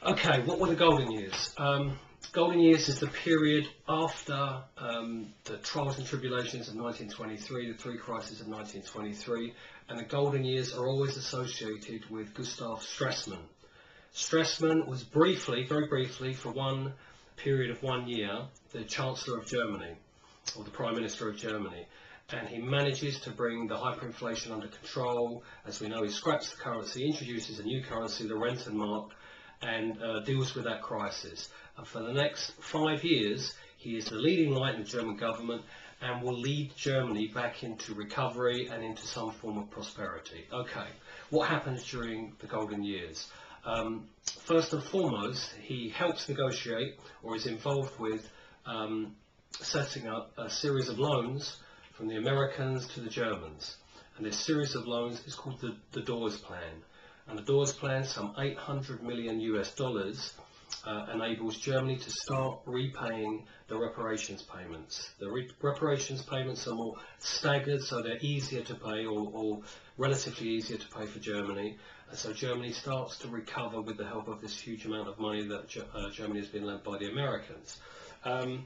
Okay, what were the golden years? Golden years is the period after the trials and tribulations of 1923, the three crises of 1923, and the golden years are always associated with Gustav Stresemann. Stresemann was briefly, very briefly, for one period of 1 year, the Chancellor of Germany, or the Prime Minister of Germany, and he manages to bring the hyperinflation under control. As we know, he scraps the currency, introduces a new currency, the Rentenmark, and deals with that crisis. And for the next 5 years, he is the leading light in the German government and will lead Germany back into recovery and into some form of prosperity. Okay, what happens during the golden years? First and foremost, he helps negotiate, or is involved with setting up a series of loans from the Americans to the Germans. And this series of loans is called the Dawes Plan. And the Dawes Plan, some $800 million US, enables Germany to start repaying the reparations payments. The reparations payments are more staggered, so they're easier to pay, or relatively easier to pay for Germany. And so Germany starts to recover with the help of this huge amount of money that Germany has been lent by the Americans. Not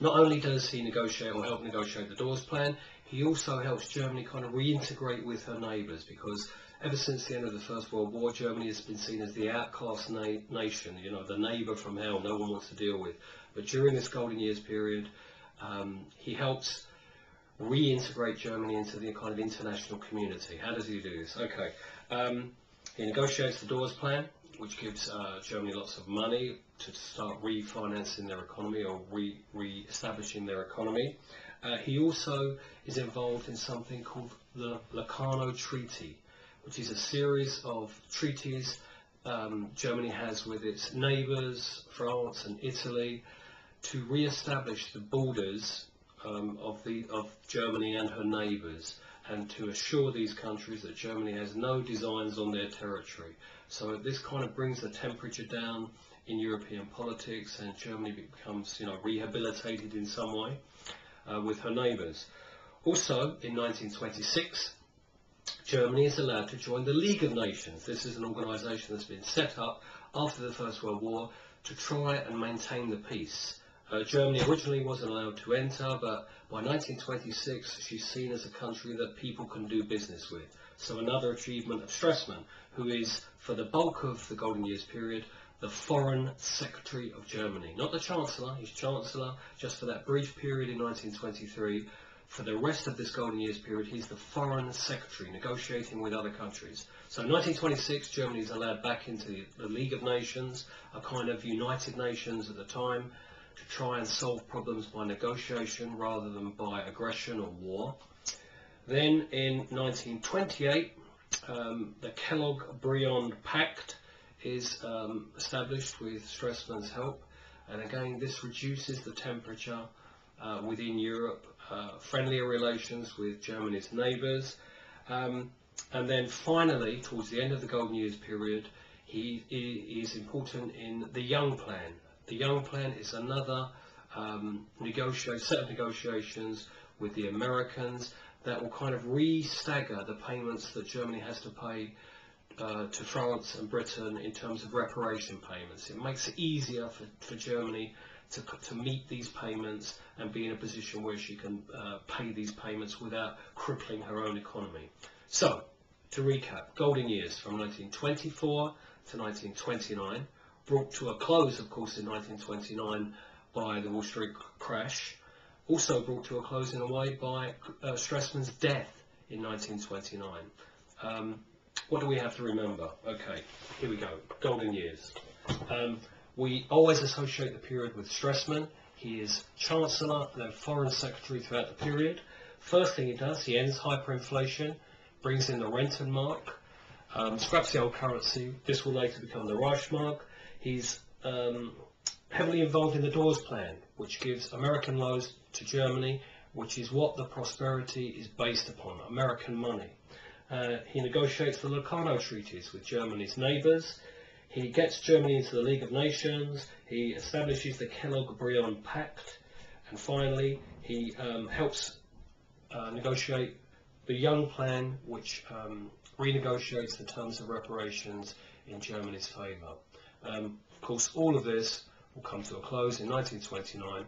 only does he negotiate or help negotiate the Dawes Plan, he also helps Germany kind of reintegrate with her neighbours, because ever since the end of the First World War, Germany has been seen as the outcast nation, you know, the neighbour from hell no one wants to deal with. But during this golden years period, he helps reintegrate Germany into the kind of international community. How does he do this? Okay, he negotiates the Dawes Plan, which gives Germany lots of money to start refinancing their economy, or re-establishing their economy. He also is involved in something called the Locarno Treaty, which is a series of treaties Germany has with its neighbours, France and Italy, to re-establish the borders of Germany and her neighbours, and to assure these countries that Germany has no designs on their territory. So this kind of brings the temperature down in European politics, and Germany becomes, you know, rehabilitated in some way with her neighbours. Also, in 1926, Germany is allowed to join the League of Nations. This is an organisation that's been set up after the First World War to try and maintain the peace. Germany originally wasn't allowed to enter, but by 1926 she's seen as a country that people can do business with. So another achievement of Stresemann, who is, for the bulk of the Golden Years period, the Foreign Secretary of Germany. Not the Chancellor, he's Chancellor just for that brief period in 1923. For the rest of this Golden Years period, he's the Foreign Secretary, negotiating with other countries. So in 1926, Germany is allowed back into the League of Nations, a kind of United Nations at the time, to try and solve problems by negotiation rather than by aggression or war. Then in 1928, the Kellogg-Briand Pact is established with Stresemann's help, and again this reduces the temperature within Europe, friendlier relations with Germany's neighbours, and then finally, towards the end of the Golden Years period, he is important in the Young Plan. The Young Plan is another set of negotiations with the Americans that will kind of re-stagger the payments that Germany has to pay to France and Britain in terms of reparation payments. It makes it easier for Germany to meet these payments and be in a position where she can pay these payments without crippling her own economy. So, to recap, Golden Years from 1924 to 1929, brought to a close, of course, in 1929 by the Wall Street crash, also brought to a close in a way by Stresemann's death in 1929. What do we have to remember? Okay, here we go, Golden Years. We always associate the period with Stresemann. He is Chancellor and then Foreign Secretary throughout the period. First thing he does, he ends hyperinflation, brings in the Rentenmark, scraps the old currency. This will later become the Reichsmark. He's heavily involved in the Dawes Plan, which gives American loans to Germany, which is what the prosperity is based upon, American money. He negotiates the Locarno treaties with Germany's neighbours. He gets Germany into the League of Nations. He establishes the Kellogg-Briand Pact, and finally he helps negotiate the Young Plan, which renegotiates the terms of reparations in Germany's favour. Of course, all of this will come to a close in 1929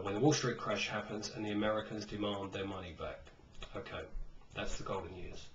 when the Wall Street crash happens and the Americans demand their money back. Okay, that's the golden years.